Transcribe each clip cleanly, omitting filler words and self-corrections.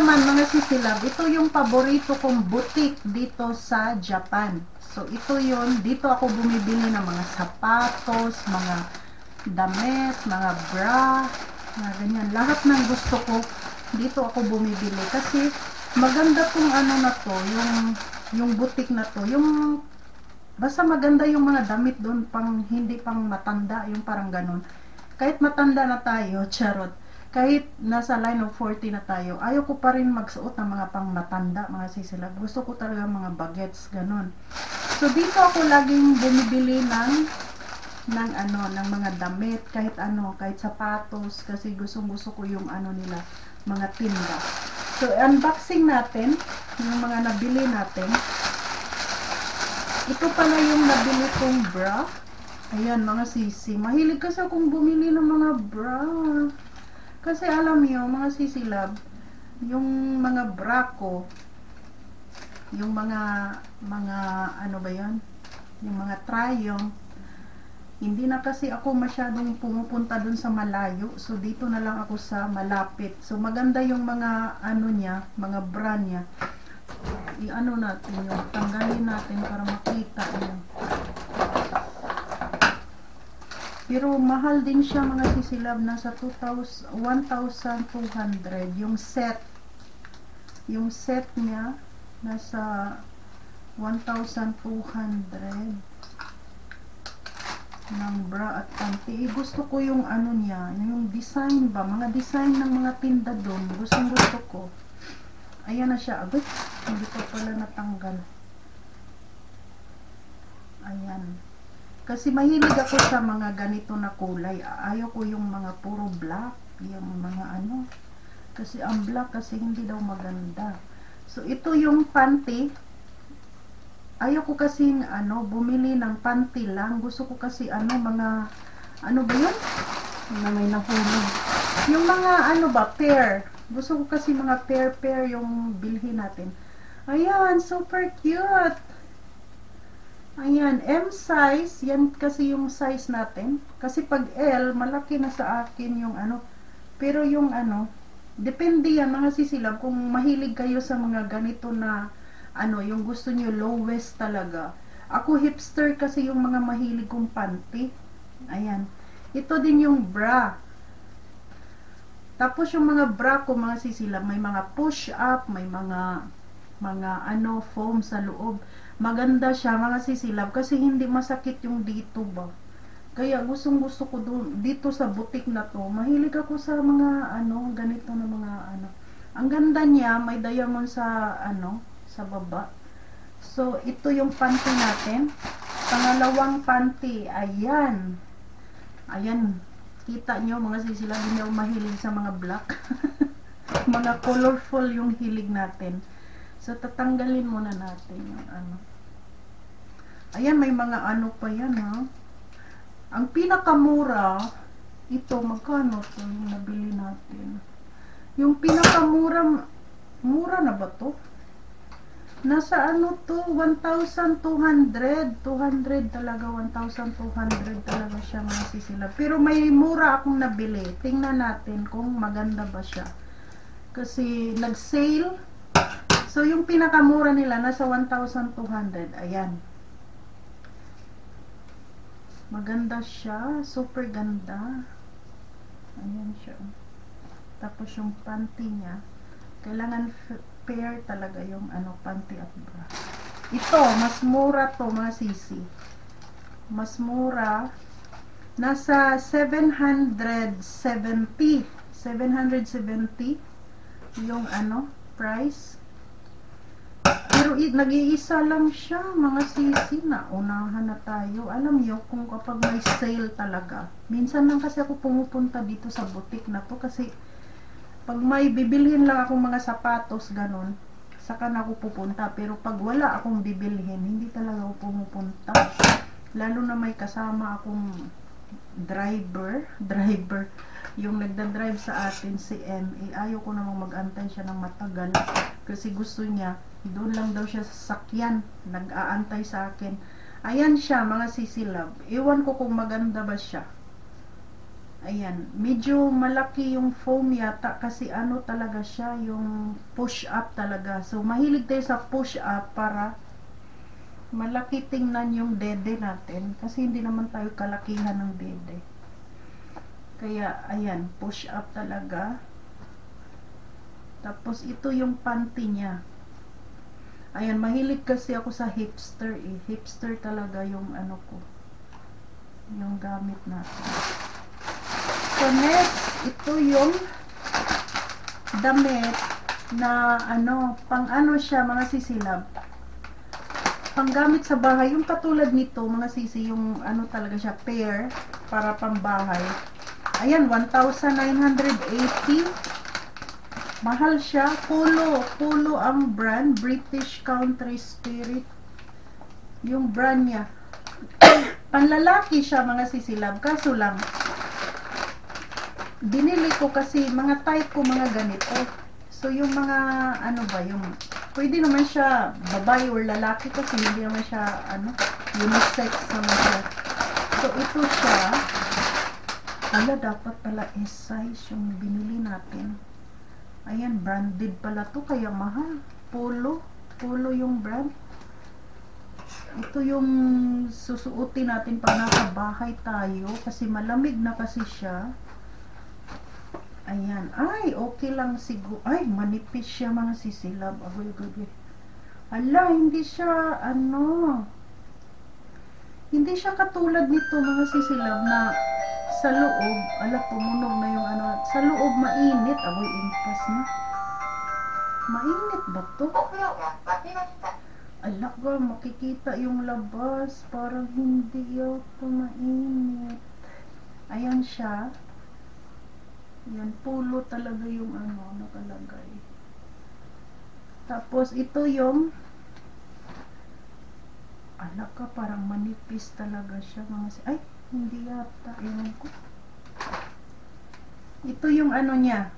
naman mga sisilab, ito yung paborito kong boutique dito sa Japan. So ito yun, dito ako bumibili ng mga sapatos, mga damit, mga bra, mga ganyan. Lahat ng gusto ko, dito ako bumibili. Kasi maganda tong ano na to, yung boutique na to, yung basta maganda yung mga damit doon, pang hindi pang matanda, yung parang ganun. Kahit matanda na tayo, charot. Kahit nasa line of 40 na tayo, ayaw ko pa rin magsuot ng mga pang matanda, mga sisilab. Gusto ko talaga mga bagets, ganun. So dito ako laging bumibili ng mga damit, kahit ano, kahit sapatos, kasi gusto ko yung ano nila, mga tinda. So unboxing natin yung mga nabili natin. Ito pala yung nabili kong bra. Ayan mga sisi, mahilig kasi akong bumili ng mga bra. Kasi alam niyo mga sisilab, yung mga bra ko, yung mga ano ba yan? Yung mga tryong, hindi na kasi ako masyadong pumupunta dun sa malayo. So dito na lang ako sa malapit. So maganda yung mga ano niya, mga bra niya. I-ano natin yung tanggalin natin para makita niyo. Pero mahal din siya mga sisilab, nasa 1,200 yung set. Yung set niya nasa 1,200 ng bra at panty. Gusto ko yung ano niya, yung design ba, mga design ng mga tinda doon. Gusto ko. Ayan na siya. Agad, hindi ko pala natanggal. Ayan. Kasi mahilig ako sa mga ganito na kulay. Ayaw ko yung mga puro black, yung mga ano. Kasi ang black kasi hindi daw maganda. So ito yung panty. Ayaw ko kasi ano, bumili ng panty lang. Gusto ko kasi ano, mga ano ba yun? Na may nahulog. Yung mga ano ba, pair. Gusto ko kasi mga pair yung bilhin natin. Ayan, super cute. Ayan, M size, yan kasi yung size natin. Kasi pag L, malaki na sa akin yung ano. Pero yung ano, depende yan mga sisilab kung mahilig kayo sa mga ganito na ano, yung gusto nyo lowest talaga. Ako hipster kasi yung mga mahilig kong panty. Ayan. Ito din yung bra. Tapos yung mga bra ko mga sisilab, may mga push up, may mga ano, foam sa loob. Maganda siya mga sisilab kasi hindi masakit yung dito ba. Kaya gusto ko dito sa boutique na to. Mahilig ako sa mga ano, ganito na mga ano. Ang ganda niya, may diamond sa ano, sa baba. So ito yung panty natin. Pangalawang panty, ayan. Ayan, kita nyo mga sisilab, hindi ako mahilig sa mga black. Mga colorful yung hilig natin. So tatanggalin muna natin yung ano. Ayan, may mga ano pa yan ha. Ang pinakamura, ito, magkano to yung nabili natin? Yung pinakamura, mura na ba to? Nasa ano to, 1,200. 200 talaga, 1,200 talaga siya mga sisilab. Pero may mura akong nabili. Tingnan natin kung maganda ba siya. Kasi nag-sale. So yung pinakamura nila, nasa 1,200. Ayan. Maganda siya, super ganda. Ayan siya. Tapos yung panty niya, kailangan pair talaga yung ano, panty at bra. Ito, mas mura to mga sisi. Mas mura. Nasa 770. 770 yung ano, price. Pero nag-iisa lang siya, mga sisi, na unahan na tayo. Alam niyo, kung kapag may sale talaga, minsan lang kasi ako pumupunta dito sa boutique na to kasi pag may bibilhin lang akong mga sapatos, ganun, saka na ako pupunta. Pero pag wala akong bibilhin, hindi talaga ako pumupunta. Lalo na may kasama akong driver, yung nagda-drive sa atin, si M, ayaw ko namang mag-antay siya ng matagal kasi gusto niya doon lang daw siya sa sakyan, nag-aantay sa akin. Ayan siya mga sisilab, iwan ko kung maganda ba siya. Ayan, medyo malaki yung foam yata kasi ano talaga siya, yung push up talaga. So, mahilig tayo sa push up para malaki tingnan yung dede natin kasi hindi naman tayo kalakihan ng dede. Kaya, ayan, push up talaga. Tapos, ito yung panty niya. Ayan, mahilig kasi ako sa hipster eh. Hipster talaga yung ano ko. Yung gamit natin. So, next, ito yung damit na ano, pang ano siya, mga sisilab. Panggamit sa bahay, yung katulad nito, mga sisi, yung ano talaga siya, pair, para pambahay. Ayan, 1,980. Mahal siya. Polo ang brand. British Country Spirit. Yung brand niya. Panlalaki siya, mga sisilab. Kaso lang, binili ko kasi mga type ko mga ganito. So yung mga ano ba yung pwede naman siya babae or lalaki kasi hindi naman siya ano unisex naman siya. So ito siya. Ala, dapat pala S size yung binili natin. Ayan, branded pala to kaya mahal. Polo yung brand. Ito yung susuotin natin pag nasa bahay tayo kasi malamig na kasi siya. Ayan. Ay, okay lang siguro. Ay, manipis siya mga sisilab. Agoy. Ala, hindi siya, ano, hindi siya katulad nito mga sisilab na sa loob, ala, tumunog na yung ano, sa loob mainit. Agoy, impas na. Mainit ba to? Ala ka, makikita yung labas. Parang hindi yata mainit. Ayan siya. Yan, polo talaga yung ano, nakalagay. Tapos, ito yung ala ka, parang manipis talaga siya. Ay, hindi yata. Ewan ko. Ito yung ano niya.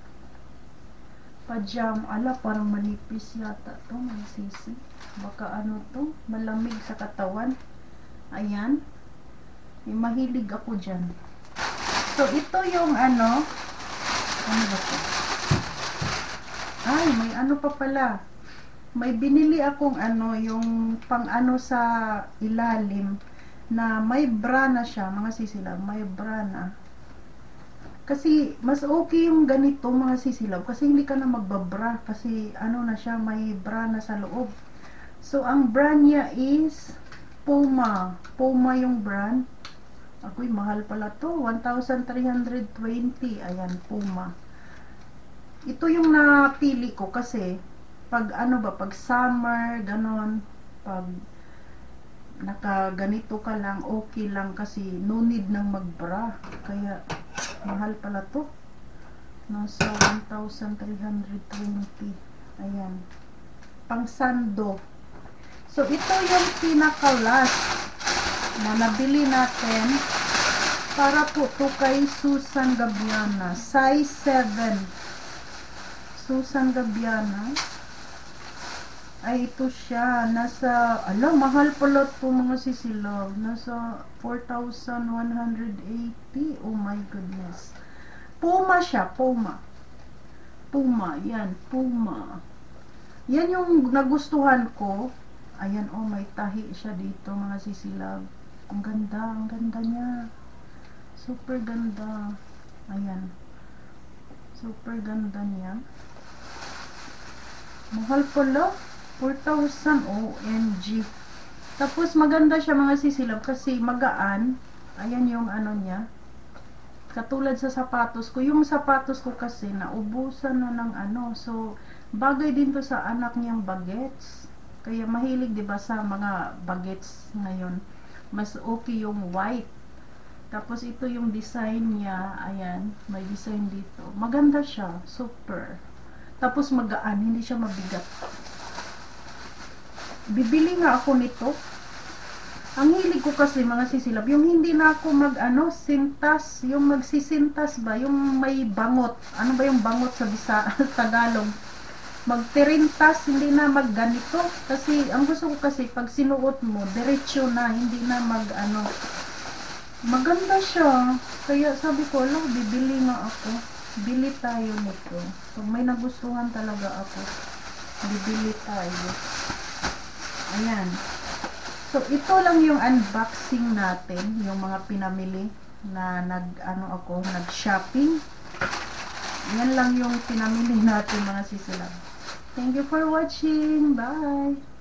Pajam. Ala, parang manipis yata to mga sisi. Baka ano to, malamig sa katawan. Ayan. May mahilig ako dyan. So, ito yung ano ba ito? Ay, may ano pa pala. May binili akong ano, yung pang ano sa ilalim na may bra na siya, mga sisilab, may bra na. Kasi mas okay yung ganito mga sisilab kasi hindi ka na magbabra kasi ano na siya, may bra na sa loob. So, ang brand niya is Puma. Puma yung brand. Ako'y mahal pala to. 1,320. Ayan, Puma. Ito yung napili ko kasi pag ano ba, pag summer, ganon, pag nakaganito ka lang, okay lang kasi no need nang magbra. Kaya, mahal pala to. Nasa 1,320. Ayan. Pang sando. So, ito yung pinaka-last na nabili natin para po to kay Susan Gabiana. Size 7. Susan Gabiana. Ay, ito siya. Nasa, ala, mahal pala to mga sisilog. Nasa 4,180. Oh my goodness. Puma siya, Puma. Puma, yan, Puma. Yan yung nagustuhan ko. Ayan, oh, may tahi siya dito, mga sisilab. Ang ganda niya. Super ganda. Ayan. Super ganda niya. Mahal pala. 4,000. OMG. Tapos, maganda siya, mga sisilab, kasi magaan. Ayan yung ano niya. Katulad sa sapatos ko. Yung sapatos ko kasi, naubusan na ng ano. So, bagay din to sa anak niyang bagets. Kaya mahilig 'di ba sa mga bagets ngayon. Mas okay yung white. Tapos ito yung design niya. Ayan, may design dito. Maganda siya, super. Tapos magaan, hindi siya mabigat. Bibili nga ako nito. Ang hilig ko kasi mga sisilab, yung hindi na ako sintas, yung magsisintas ba, yung may bangot. Ano ba yung bangot sa Tagalog? Magtirintas, hindi na magganito kasi ang gusto ko kasi pag sinuot mo diretso na, hindi na Maganda siya. Kaya sabi ko, lo, bibili nga ako. Bili tayo nito. Pag may nagustuhan talaga ako, bibili tayo. Ayan. So, ito lang yung unboxing natin. Yung mga pinamili na nag-shopping. Yan lang yung pinamili natin mga sisilab. Thank you for watching. Bye!